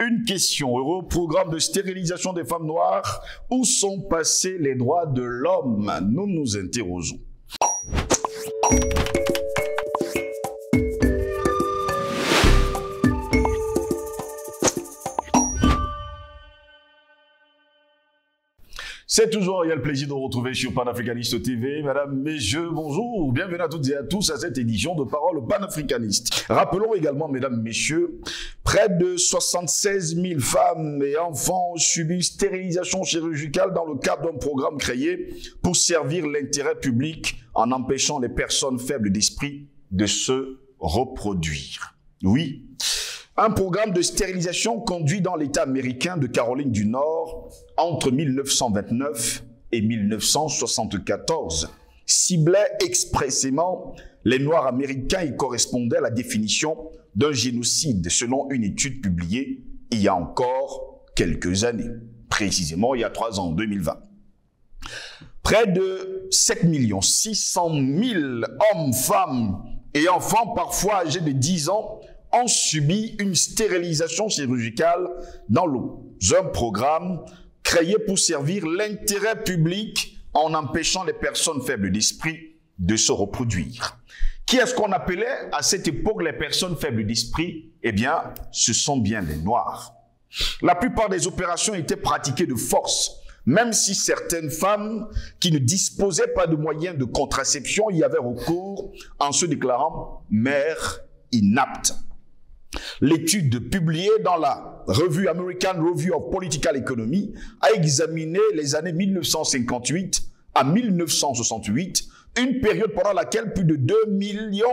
Une question, heureux programme de stérilisation des femmes noires. Où sont passés les droits de l'homme? Nous nous interrogeons. C'est toujours, il y a le plaisir de vous retrouver sur Panafricaniste TV. Mesdames, messieurs, bonjour. Bienvenue à toutes et à tous à cette édition de Parole panafricaniste. Rappelons également, mesdames, messieurs, près de 76 000 femmes et enfants ont subi une stérilisation chirurgicale dans le cadre d'un programme créé pour servir l'intérêt public en empêchant les personnes faibles d'esprit de se reproduire. Oui. Un programme de stérilisation conduit dans l'État américain de Caroline du Nord entre 1929 et 1974 ciblait expressément les Noirs américains et correspondait à la définition d'un génocide selon une étude publiée il y a encore quelques années, précisément il y a 3 ans, en 2020. Près de 7 600 000 hommes, femmes et enfants, parfois âgés de 10 ans, ont subi une stérilisation chirurgicale dans un programme créé pour servir l'intérêt public en empêchant les personnes faibles d'esprit de se reproduire. Qui est-ce qu'on appelait à cette époque les personnes faibles d'esprit? Eh bien, ce sont bien les Noirs. La plupart des opérations étaient pratiquées de force, même si certaines femmes qui ne disposaient pas de moyens de contraception y avaient recours en se déclarant mères inaptes. L'étude publiée dans la revue American Review of Political Economy a examiné les années 1958 à 1968, une période pendant laquelle plus de 2 millions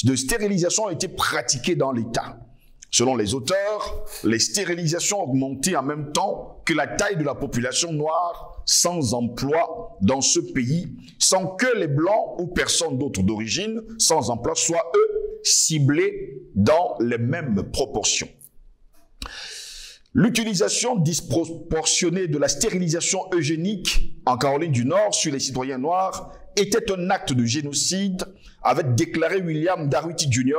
de stérilisations ont été pratiquées dans l'État. Selon les auteurs, les stérilisations ont augmenté en même temps que la taille de la population noire sans emploi dans ce pays, sans que les Blancs ou personnes d'autres d'origine sans emploi soient, eux, ciblés dans les mêmes proportions. L'utilisation disproportionnée de la stérilisation eugénique en Caroline du Nord sur les citoyens noirs était un acte de génocide, avait déclaré William Darity Jr.,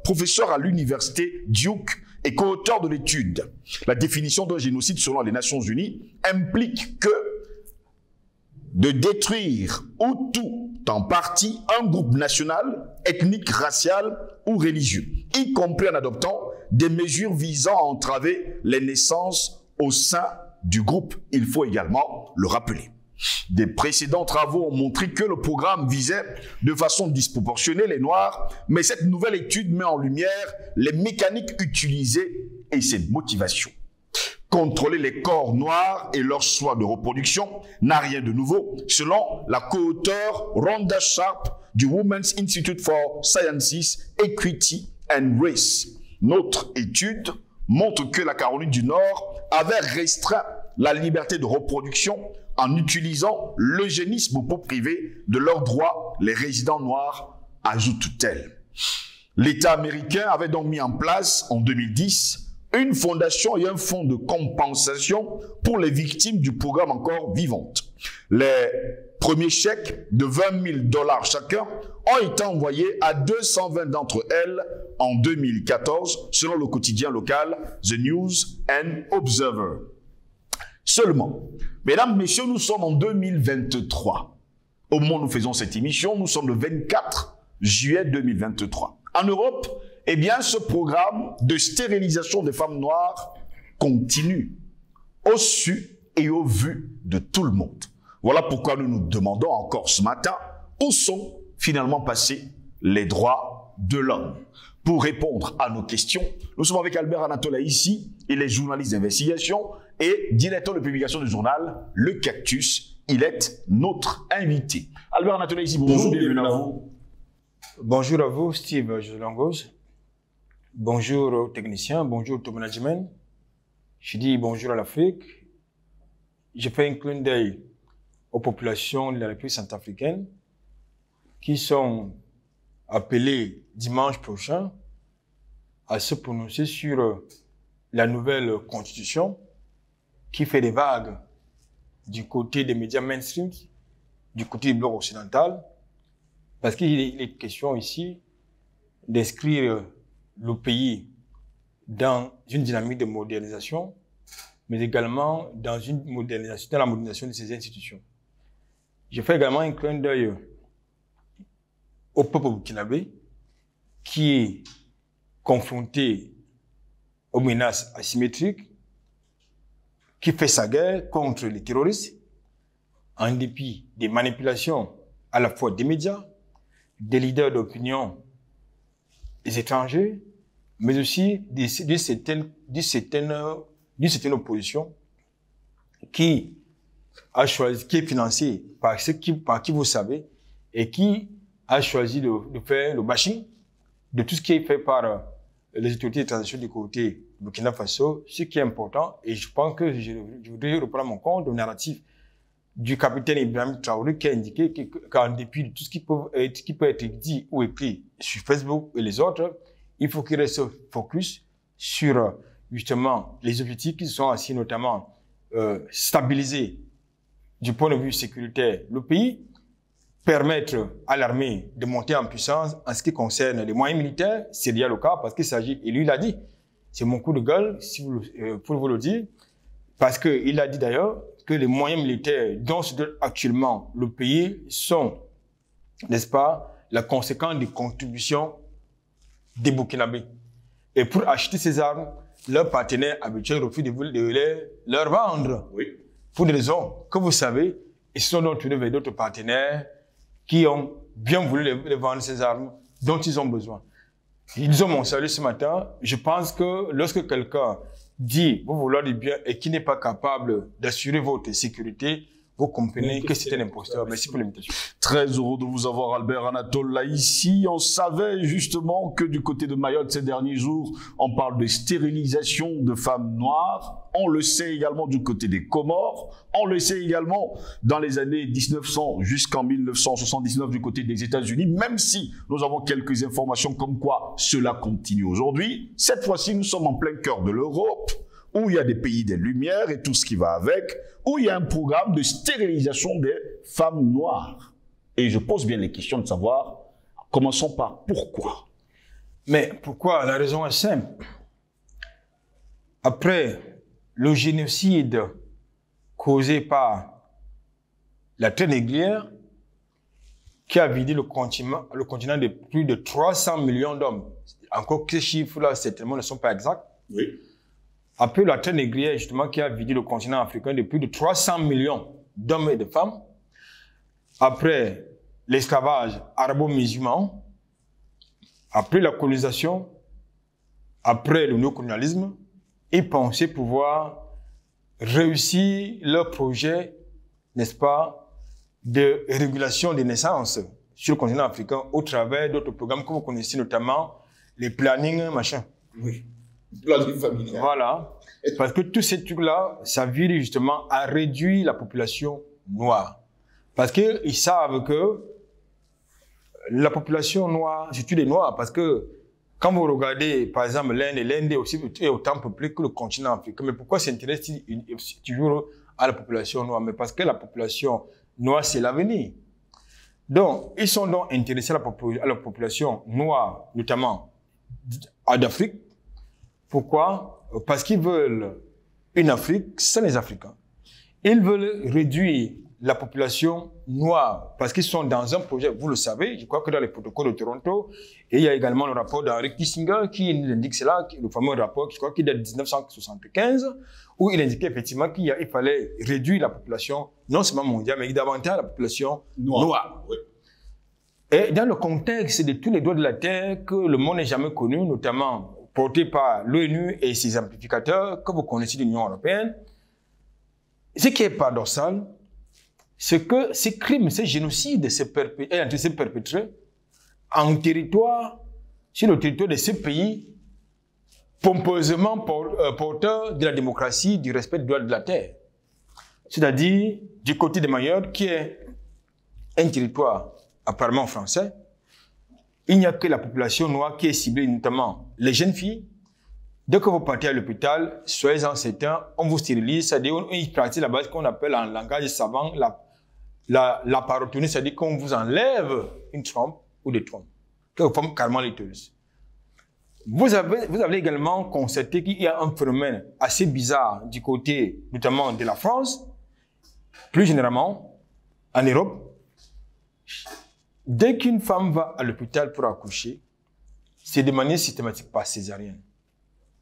professeur à l'université Duke et co-auteur de l'étude. La définition d'un génocide selon les Nations Unies implique que de détruire ou tout en partie un groupe national, ethnique, racial ou religieux, y compris en adoptant des mesures visant à entraver les naissances au sein du groupe. Il faut également le rappeler. Des précédents travaux ont montré que le programme visait de façon disproportionnée les Noirs, mais cette nouvelle étude met en lumière les mécaniques utilisées et ses motivations. Contrôler les corps noirs et leurs choix de reproduction n'a rien de nouveau, selon la co-auteure Rhonda Sharp du Women's Institute for Sciences, Equity and Race. Notre étude montre que la Caroline du Nord avait restreint la liberté de reproduction en utilisant l'eugénisme pour priver de leurs droits les résidents noirs, ajoute-t-elle. L'État américain avait donc mis en place, en 2010, une fondation et un fonds de compensation pour les victimes du programme encore vivantes. Les premiers chèques de 20 000 $ chacun ont été envoyés à 220 d'entre elles en 2014, selon le quotidien local The News and Observer. Seulement, mesdames, messieurs, nous sommes en 2023. Au moment où nous faisons cette émission, nous sommes le 24 juillet 2023. En Europe, eh bien, ce programme de stérilisation des femmes noires continue au su et au vu de tout le monde. Voilà pourquoi nous nous demandons encore ce matin où sont finalement passés les droits de l'homme. Pour répondre à nos questions, nous sommes avec Albert Anatola ici. Il est journaliste d'investigation et directeur de publication du journal Le Cactus. Il est notre invité. Albert Anatola ici, bonjour, bienvenue à vous. Bonjour à vous, Steve Jolangos. Bonjour aux techniciens, bonjour au top management. Je dis bonjour à l'Afrique. Je fais un clin d'œil aux populations de la République centrafricaine qui sont appelées dimanche prochain à se prononcer sur la nouvelle constitution qui fait des vagues du côté des médias mainstream, du côté du bloc occidental, parce qu'il est question ici d'inscrire le pays dans une dynamique de modernisation, mais également dans la modernisation de ces institutions. Je fais également un clin d'œil au peuple burkinabé qui est confronté aux menaces asymétriques, qui fait sa guerre contre les terroristes, en dépit des manipulations à la fois des médias, des leaders d'opinion, des étrangers, mais aussi d'une certaine opposition qui a choisi, qui est financée par qui vous savez, et qui a choisi de faire le bashing de tout ce qui est fait par les autorités de transition du côté Burkina Faso, ce qui est important, et je pense que je voudrais reprendre mon compte au narratif du capitaine Ibrahim Traoré qui a indiqué qu'en dépit de tout ce qui peut être dit ou écrit sur Facebook et les autres, il faut qu'il reste focus sur justement les objectifs qui sont assis, notamment stabiliser du point de vue sécuritaire le pays, permettre à l'armée de monter en puissance en ce qui concerne les moyens militaires, c'est déjà le cas parce qu'il s'agit, et lui il a dit, c'est mon coup de gueule pour vous le dire, parce qu'il a dit d'ailleurs que les moyens militaires dont se dote actuellement le pays sont, n'est-ce pas, la conséquence des contributions des Burkinabés. Et pour acheter ces armes, leurs partenaires habituels refusent de leur vendre. Oui. Pour des raisons que vous savez, ils se sont donc tournés vers d'autres partenaires qui ont bien voulu les vendre ces armes dont ils ont besoin. Ils ont mon salut ce matin. Je pense que lorsque quelqu'un dit vous vouloir du bien et qui n'est pas capable d'assurer votre sécurité, vous comprenez que c'est un imposteur. Merci pour l'invitation. Très heureux de vous avoir, Albert Anatole, là ici. On savait justement que du côté de Mayotte, ces derniers jours, on parle de stérilisation de femmes noires. On le sait également du côté des Comores. On le sait également dans les années 1900 jusqu'en 1979 du côté des États-Unis, même si nous avons quelques informations comme quoi cela continue aujourd'hui. Cette fois-ci, nous sommes en plein cœur de l'Europe, où il y a des pays des Lumières et tout ce qui va avec, où il y a un programme de stérilisation des femmes noires. Et je pose bien les questions de savoir, commençons par pourquoi. Mais pourquoi? La raison est simple. Après le génocide causé par la traite négrière, qui a vidé le continent de plus de 300 millions d'hommes. Encore que ces chiffres-là, certainement, ne sont pas exacts. Oui. Après la traite négrière, justement, qui a vidé le continent africain de plus de 300 millions d'hommes et de femmes. Après l'esclavage arabo-musulman. Après la colonisation. Après le néocolonialisme. Ils pensaient pouvoir réussir leur projet, n'est-ce pas, de régulation des naissances sur le continent africain au travers d'autres programmes que vous connaissez, notamment les plannings, machin. Oui. Planning familial. Voilà. Parce que tous ces trucs-là, ça vise justement à réduire la population noire. Parce qu'ils savent que la population noire, surtout les noirs, parce que quand vous regardez, par exemple, l'Inde est aussi autant peuplée que le continent africain. Mais pourquoi s'intéresse-t-il toujours à la population noire? Mais parce que la population noire, c'est l'avenir. Donc, ils sont donc intéressés à la population noire, notamment d'Afrique. Pourquoi? Parce qu'ils veulent une Afrique sans les Africains. Ils veulent réduire la population noire parce qu'ils sont dans un projet, vous le savez, je crois que dans les protocoles de Toronto, et il y a également le rapport d'Henry Kissinger qui nous indique cela, le fameux rapport, je crois qu'il date de 1975, où il indiquait effectivement qu'il fallait réduire la population, non seulement mondiale, mais davantage la population noire. Oui. Et dans le contexte de tous les droits de la terre que le monde n'a jamais connu, notamment porté par l'ONU et ses amplificateurs que vous connaissez de l'Union européenne, ce qui est paradoxal, c'est que ces crimes, ces génocides sont perpétrés en territoire, sur le territoire de ces pays, pompeusement porteurs de la démocratie, du respect des droits de la terre. C'est-à-dire du côté de Mayotte, qui est un territoire apparemment français, il n'y a que la population noire qui est ciblée, notamment les jeunes filles. Dès que vous partez à l'hôpital, soyez-en certains, on vous stérilise, c'est-à-dire on pratique la base qu'on appelle en langage savant la parotonie, c'est-à-dire qu'on vous enlève une trompe ou des trompes, que vous formez carrément laiteuse. Vous avez également constaté qu'il y a un phénomène assez bizarre du côté, notamment de la France, plus généralement en Europe. Dès qu'une femme va à l'hôpital pour accoucher, c'est de manière systématique, pas césarienne.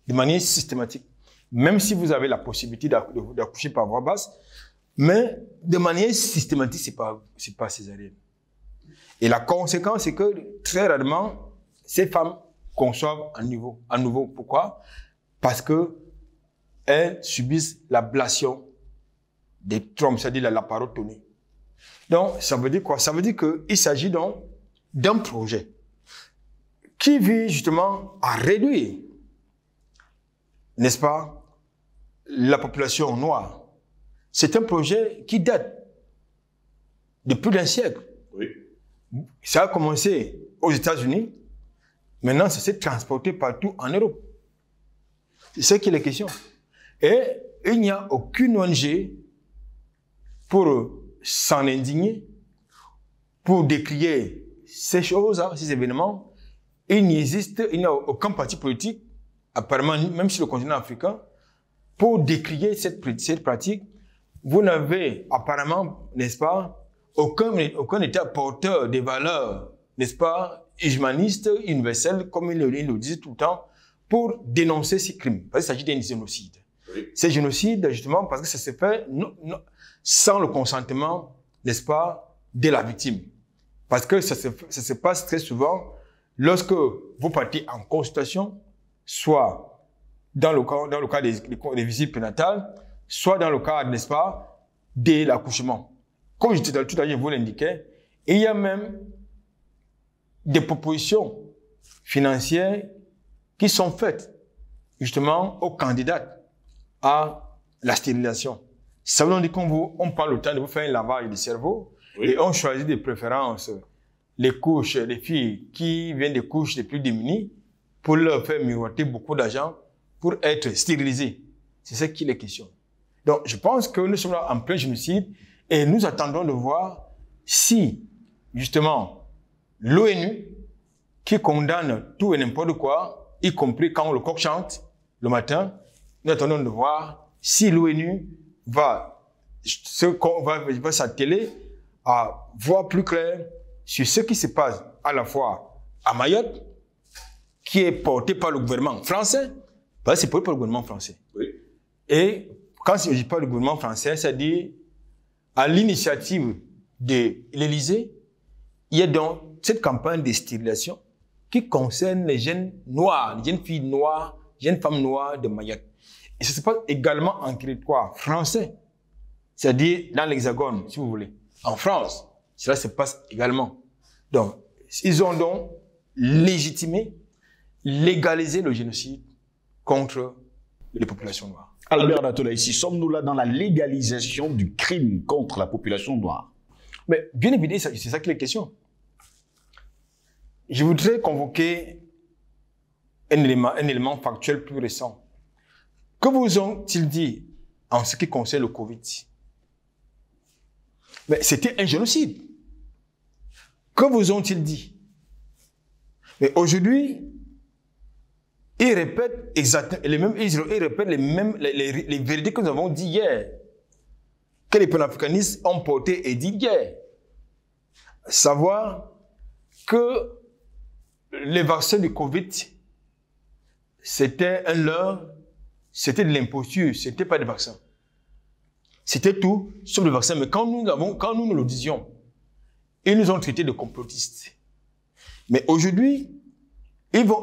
De manière systématique. Même si vous avez la possibilité d'accoucher par voie basse, mais de manière systématique, c'est pas césarienne. Et la conséquence, c'est que très rarement, ces femmes conçoivent à nouveau. Pourquoi? Parce que elles subissent l'ablation des trompes, c'est-à-dire la laparotomie. Donc, ça veut dire quoi? Ça veut dire qu'il s'agit donc d'un projet qui vise justement à réduire, n'est-ce pas, la population noire. C'est un projet qui date de plus d'un siècle. Oui. Ça a commencé aux États-Unis. Maintenant, ça s'est transporté partout en Europe. C'est ça qui est la question. Et il n'y a aucune ONG pour s'en indigner, pour décrier ces choses, ces événements. Il n'y a aucun parti politique, apparemment, même sur le continent africain, pour décrier cette pratique. Vous n'avez apparemment, n'est-ce pas, aucun État porteur des valeurs, n'est-ce pas, humanistes, universelles, comme ils le disent tout le temps, pour dénoncer ces crimes. Parce qu'il s'agit d'un génocide. Oui. C'est génocide, justement, parce que ça se fait sans le consentement, n'est-ce pas, de la victime. Parce que ça se passe très souvent lorsque vous partez en consultation, soit dans le cas des visites prénatales, soit dans le cas, n'est-ce pas, de l'accouchement. Comme je tout à l'heure vous l'indiquais, il y a même des propositions financières qui sont faites justement aux candidats à la stérilisation. Ça veut dire qu'on prend le temps de vous faire un lavage du cerveau, oui, et on choisit de préférence les couches, les filles qui viennent des couches les plus démunies pour leur faire miroiter beaucoup d'argent pour être stérilisées. C'est ça qu'il est question. Donc, je pense que nous sommes là en plein génocide et nous attendons de voir si, justement, l'ONU, qui condamne tout et n'importe quoi, y compris quand le coq chante le matin, nous attendons de voir si l'ONU va s'atteler à voir plus clair sur ce qui se passe à la fois à Mayotte, qui est porté par le gouvernement français, parce que c'est porté par le gouvernement français. Oui. Et quand il ne s'agit pas du gouvernement français, c'est-à-dire à l'initiative de l'Élysée, il y a donc cette campagne de stérilisation qui concerne les jeunes noirs, les jeunes filles noires, jeunes femmes noires de Mayotte. Et ça se passe également en territoire français, c'est-à-dire dans l'Hexagone, si vous voulez. En France, cela se passe également. Donc, ils ont donc légitimé, légalisé le génocide contre les populations noires. Albert Datola, ici, sommes-nous là dans la légalisation du crime contre la population noire? Mais bien évidemment, c'est ça qui est la question. Je voudrais convoquer un élément factuel plus récent. Que vous ont-ils dit en ce qui concerne le Covid? Mais c'était un génocide. Que vous ont-ils dit? Mais aujourd'hui, ils répètent exactement les vérités que nous avons dit hier, que les panafricanistes ont porté et dit hier. Savoir que les vaccins du Covid, c'était un leurre, c'était de l'imposture, c'était pas des vaccins. C'était tout sauf le vaccin. Mais quand nous le disions, ils nous ont traités de complotistes. Mais aujourd'hui,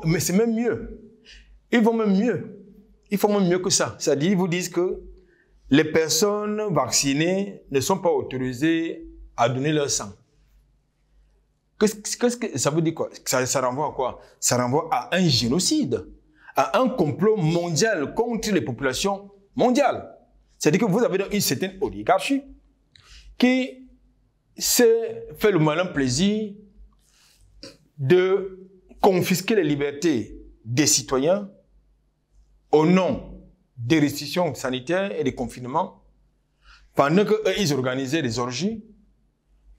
mais c'est même mieux. Ils font même mieux que ça. C'est-à-dire, ils vous disent que les personnes vaccinées ne sont pas autorisées à donner leur sang. Qu'est-ce que ça veut dire quoi? Ça renvoie à quoi? Ça renvoie à un génocide, à un complot mondial contre les populations mondiales. C'est-à-dire que vous avez donc une certaine oligarchie qui s'est fait le malin plaisir de confisquer les libertés des citoyens au nom des restrictions sanitaires et des confinements, pendant qu'ils organisaient des orgies,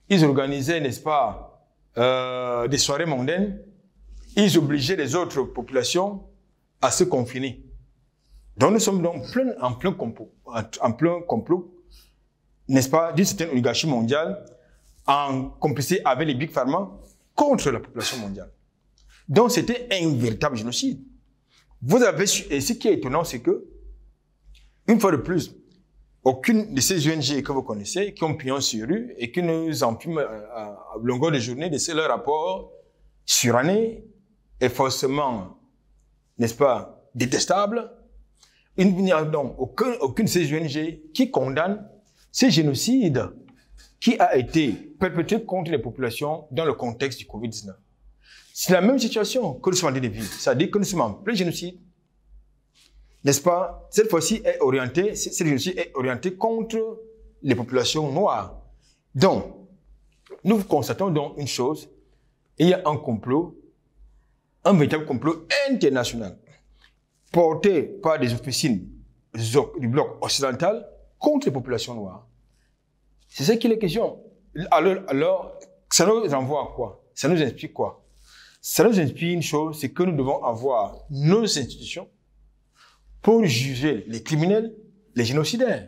ils organisaient, n'est-ce pas, des soirées mondaines, ils obligeaient les autres populations à se confiner. Donc nous sommes donc en plein complot, n'est-ce pas, d'une certaine oligarchie mondiale, en complicité avec les Big Pharma contre la population mondiale. Donc c'était un véritable génocide. Et ce qui est étonnant, c'est que, une fois de plus, aucune de ces ONG que vous connaissez, qui ont pignon sur rue et qui nous empument à longueur de journée de leurs rapports surannés et forcément, n'est-ce pas, détestables, il n'y a donc aucune de ces ONG qui condamne ce génocide qui a été perpétré contre les populations dans le contexte du Covid-19. C'est la même situation que nous sommes en train de vivre. C'est-à-dire que nous sommes en plein génocide. N'est-ce pas? Cette fois-ci, ce génocide est orienté contre les populations noires. Donc, nous constatons donc une chose. Il y a un complot, un véritable complot international, porté par des officines du bloc occidental contre les populations noires. C'est ça qui est la question. Alors, ça nous envoie à quoi? Ça nous explique quoi? Ça nous inspire une chose, c'est que nous devons avoir nos institutions pour juger les criminels, les génocidaires.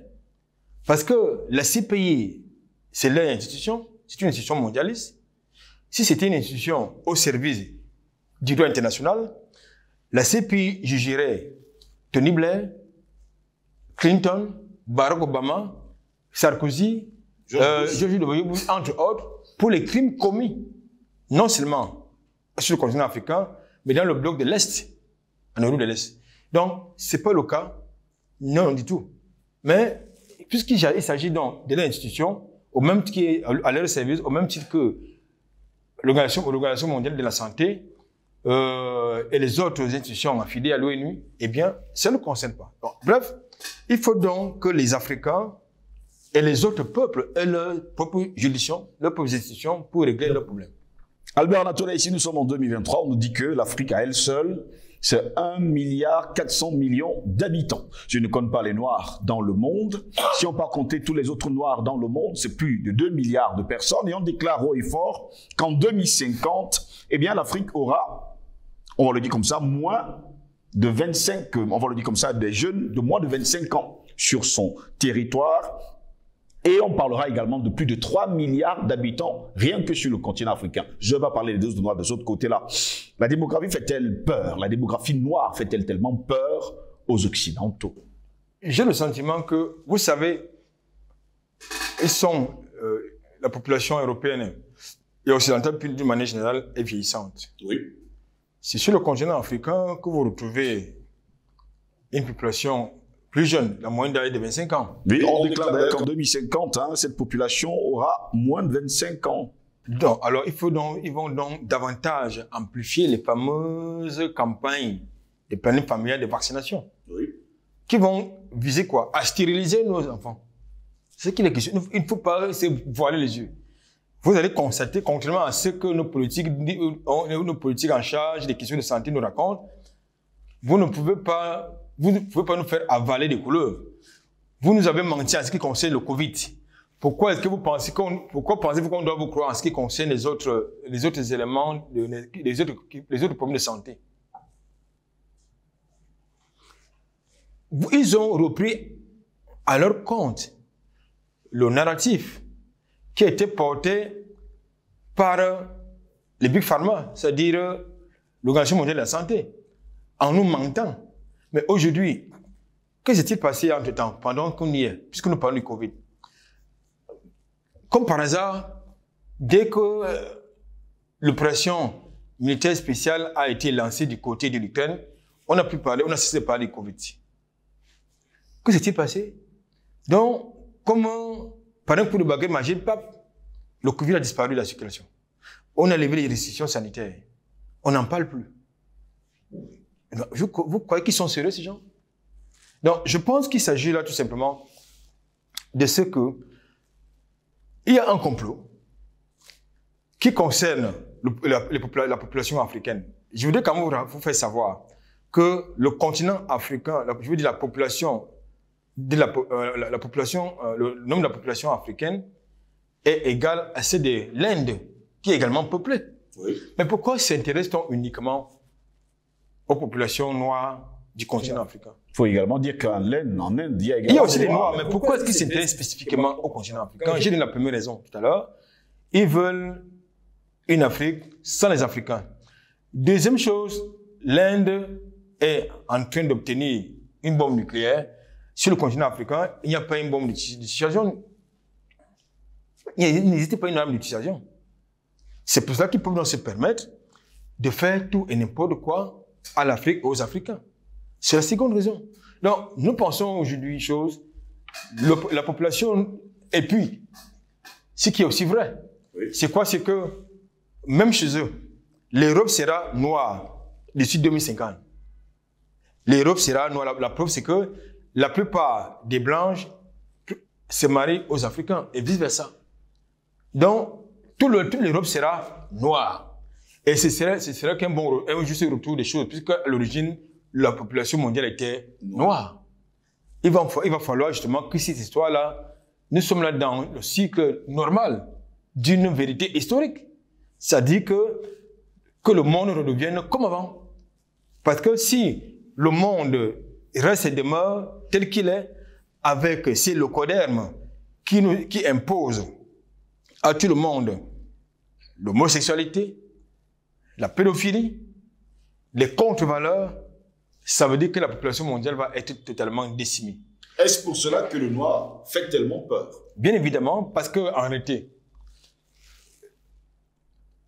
Parce que la CPI, c'est leur institution, c'est une institution mondialiste. Si c'était une institution au service du droit international, la CPI jugerait Tony Blair, Clinton, Barack Obama, Sarkozy, George W. Bush, entre autres, pour les crimes commis, non seulement sur le continent africain, mais dans le bloc de l'Est, en Europe de l'Est. Donc, ce n'est pas le cas, non du tout. Mais, puisqu'il s'agit donc de l'institution, au même titre qui est à leur service, au même titre que l'Organisation mondiale de la santé et les autres institutions affiliées à l'ONU, eh bien, ça ne nous concerne pas. Donc, bref, il faut donc que les Africains et les autres peuples aient leur propre juridiction, leurs propres institutions pour régler leurs problèmes. Albert Anatole, ici nous sommes en 2023, on nous dit que l'Afrique à elle seule, c'est 1,4 milliard d'habitants. Je ne compte pas les Noirs dans le monde. Si on part compter tous les autres Noirs dans le monde, c'est plus de 2 milliards de personnes. Et on déclare haut et fort qu'en 2050, eh bien l'Afrique aura, on va le dire comme ça, moins de 25, on va le dire comme ça, des jeunes de moins de 25 ans sur son territoire. Et on parlera également de plus de 3 milliards d'habitants rien que sur le continent africain. Je vais pas parler des deux noirs de ce côté-là. La démographie fait-elle peur? La démographie noire fait-elle tellement peur aux Occidentaux? J'ai le sentiment que, vous savez, la population européenne et occidentale, d'une manière générale, est vieillissante. Oui. C'est sur le continent africain que vous retrouvez une population plus jeune, la moyenne d'âge de 25 ans. Oui, on déclare d'ailleurs qu'en 2050, cette population aura moins de 25 ans. Donc, alors, ils vont donc davantage amplifier les fameuses campagnes de planning familial de vaccination. Oui. Qui vont viser quoi? À stériliser nos enfants. C'est ce qu'il est question. Il ne faut pas se voiler les yeux. Vous allez constater, contrairement à ce que nos politiques en charge des questions de santé nous racontent, vous ne pouvez pas nous faire avaler des couleurs. Vous nous avez menti en ce qui concerne le Covid. Pourquoi pensez-vous qu'on doit vous croire en ce qui concerne les autres éléments, les autres problèmes de santé? Ils ont repris à leur compte le narratif qui a été porté par les Big Pharma, c'est-à-dire l'Organisation mondiale de la santé, en nous mentant. Mais aujourd'hui, que s'est-il passé entre-temps, pendant qu'on y est, puisque nous parlons du Covid? Comme par hasard, dès que l'opération militaire spéciale a été lancée du côté de l'Ukraine, on a cessé de parler du Covid. Que s'est-il passé? Donc, par un coup de baguette magique, le Covid a disparu de la circulation. On a levé les restrictions sanitaires. On n'en parle plus. Vous croyez qu'ils sont sérieux, ces gens? Donc, je pense qu'il s'agit là tout simplement de ce que il y a un complot qui concerne la population africaine. Je voudrais quand même vous faire savoir que le continent africain, je veux dire la population, le nombre de la population africaine est égal à celle de l'Inde, qui est également peuplée. Oui. Mais pourquoi s'intéresse-t-on uniquement aux populations noires du continent africain? Il faut également dire qu'en Inde, il y a également... Il y a aussi les Noirs, mais pourquoi est-ce qu'ils s'intéressent spécifiquement au continent africain? J'ai donné la première raison tout à l'heure. Ils veulent une Afrique sans les Africains. Deuxième chose, l'Inde est en train d'obtenir une bombe nucléaire. Sur le continent africain, il n'y a pas une bombe de dissuasion. Il n'existe pas une arme de dissuasion. C'est pour ça qu'ils peuvent donc se permettre de faire tout et n'importe quoi à l'Afrique et aux Africains. C'est la seconde raison. Donc, nous pensons aujourd'hui une chose, la population, et puis, ce qui est aussi vrai, oui. C'est quoi? C'est que, même chez eux, l'Europe sera noire d'ici 2050. L'Europe sera noire. La preuve, c'est que la plupart des Blanches se marient aux Africains et vice-versa. Donc, toute l'Europe sera noire. Et ce serait un juste retour des choses, puisque à l'origine, la population mondiale était noire. Il va falloir justement que cette histoire-là, nous sommes là dans le cycle normal d'une vérité historique. C'est-à-dire que le monde redevienne comme avant. Parce que si le monde reste et demeure tel qu'il est, avec ces locodermes qui imposent à tout le monde l'homosexualité, la pédophilie, les contre-valeurs, ça veut dire que la population mondiale va être totalement décimée. Est-ce pour cela que le noir fait tellement peur? Bien évidemment, parce qu'en réalité,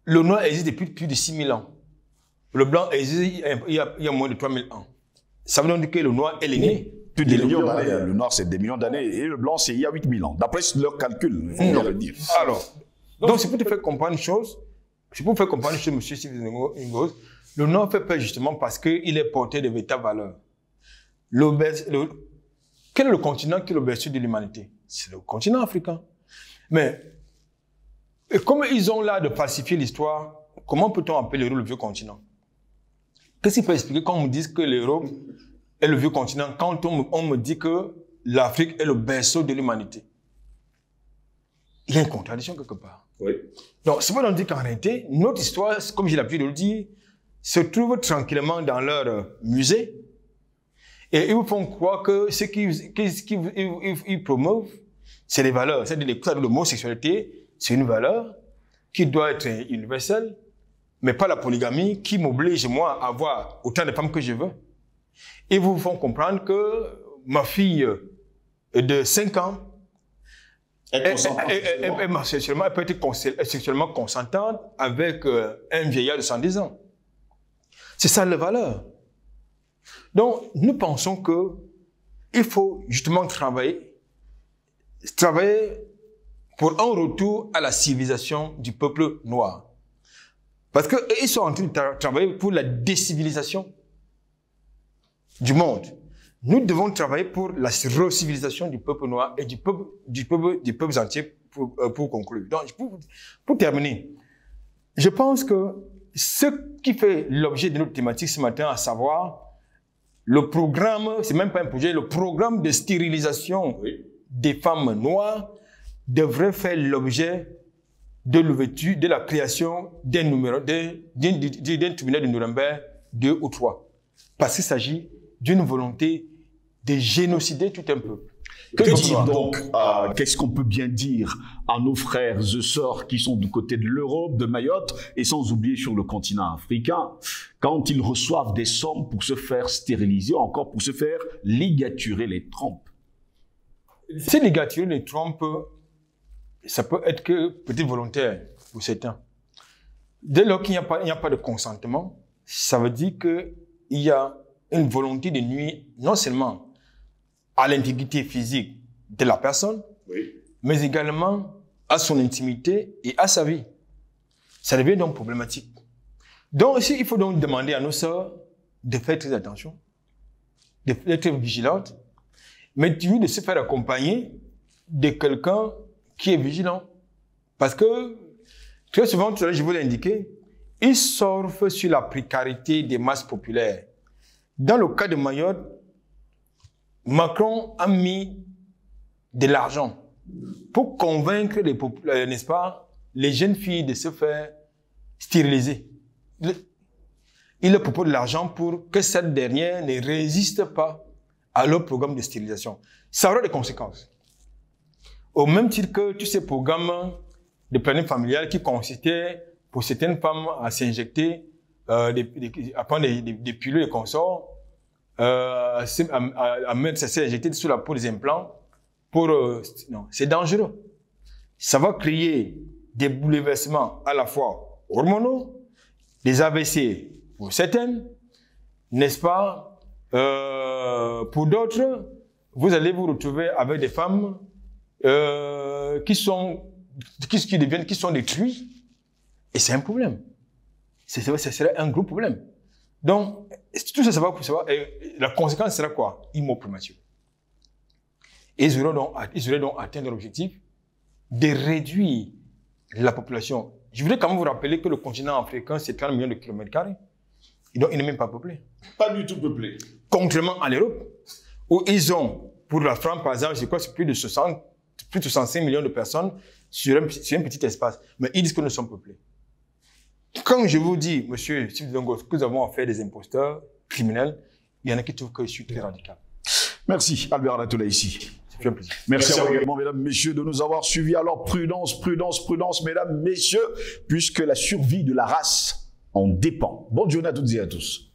le noir existe depuis plus de 6000 ans. Le blanc existe il y a moins de 3000 ans. Ça veut donc dire que le noir est l'aîné. Plus de millions d'années. Le noir, c'est des millions d'années. Et le blanc, c'est il y a 8000 ans. D'après leur calcul, il faut bien le dire. Alors, donc c'est pour te faire comprendre une chose. C'est pour faire comprendre une chose, monsieur Steve Ngoz. Le noir fait peur justement parce qu'il est porté de véritables valeurs. Quel est le continent qui est le berceau de l'humanité? C'est le continent africain. Mais comme ils ont l'art de falsifier l'histoire, comment peut-on appeler l'Europe le vieux continent? Qu'est-ce qui peut expliquer quand on me dit que l'Europe est le vieux continent, quand on me dit que l'Afrique est le berceau de l'humanité? Il y a une contradiction quelque part. Oui. Donc, c'est pour nous dire qu'en réalité, notre histoire, comme j'ai l'habitude de le dire, se trouve tranquillement dans leur musée. Et ils vous font croire que ce qu'ils promeuvent, c'est les valeurs. C'est-à-dire l'homosexualité, c'est une valeur qui doit être universelle, mais pas la polygamie qui m'oblige, moi, à avoir autant de femmes que je veux. Ils vous font comprendre que ma fille de 5 ans, elle peut être sexuellement consentante avec un vieillard de 110 ans. C'est ça la valeur. Donc, nous pensons que il faut justement travailler pour un retour à la civilisation du peuple noir. Parce qu'ils sont en train de travailler pour la décivilisation du monde. Nous devons travailler pour la recivilisation du peuple noir et du peuple entier pour conclure. Donc, pour terminer, je pense que ce qui fait l'objet de notre thématique ce matin, à savoir le programme, c'est même pas un projet, le programme de stérilisation des femmes noires devrait faire l'objet de l'ouverture, de la création d'un tribunal de Nuremberg 2 ou 3. Parce qu'il s'agit d'une volonté de génocider tout un peuple. Que dire donc, qu'est-ce qu'on peut bien dire à nos frères et sœurs qui sont du côté de l'Europe, de Mayotte, et sans oublier sur le continent africain, quand ils reçoivent des sommes pour se faire stériliser, encore pour se faire ligaturer les trompes? Ces ligaturer les trompes, ça peut être que peut-être volontaire pour certains. Dès lors qu'il n'y a pas de consentement, ça veut dire qu'il y a une volonté de nuire non seulement à l'intégrité physique de la personne, mais également à son intimité et à sa vie. Ça devient donc problématique. Donc ici, il faut donc demander à nos sœurs de faire très attention, d'être vigilantes, mais de se faire accompagner de quelqu'un qui est vigilant. Parce que, très souvent, je vous l'ai indiqué, ils surfent sur la précarité des masses populaires. Dans le cas de Mayotte, Macron a mis de l'argent pour convaincre n'est-ce pas, les jeunes filles de se faire stérilisées. Il leur propose de l'argent pour que cette dernière ne résiste pas à leur programme de stérilisation. Ça aura des conséquences. Au même titre que tous ces programmes de planning familial qui consistaient pour certaines femmes à s'injecter, à prendre des pilules et consorts, à s'injecter sous la peau des implants, non, c'est dangereux. Ça va créer des bouleversements à la fois hormonaux, des AVC pour certaines, n'est-ce pas? Pour d'autres, vous allez vous retrouver avec des femmes qui sont détruites, et c'est un problème. Ce serait un gros problème. Donc, tout ça, et la conséquence sera quoi? Une mort prématurée. Ils auraient donc atteint leur objectif de réduire la population. Je voudrais quand même vous rappeler que le continent africain, c'est 30 millions de kilomètres carrés. Donc, il n'est même pas peuplé. Pas du tout peuplé. Contrairement à l'Europe, où ils ont, pour la France, par exemple, je crois que c'est plus de 65 millions de personnes sur un petit espace. Mais ils disent que nous sommes peuplés. Quand je vous dis, monsieur Steve Dongos, que nous avons affaire des imposteurs criminels, il y en a qui trouvent que je suis très radical. Merci, Albert Anatola ici. C'est un plaisir. Merci à vous également, mesdames, messieurs, de nous avoir suivis. Alors, prudence, prudence, prudence, mesdames, messieurs, puisque la survie de la race en dépend. Bonne journée à toutes et à tous.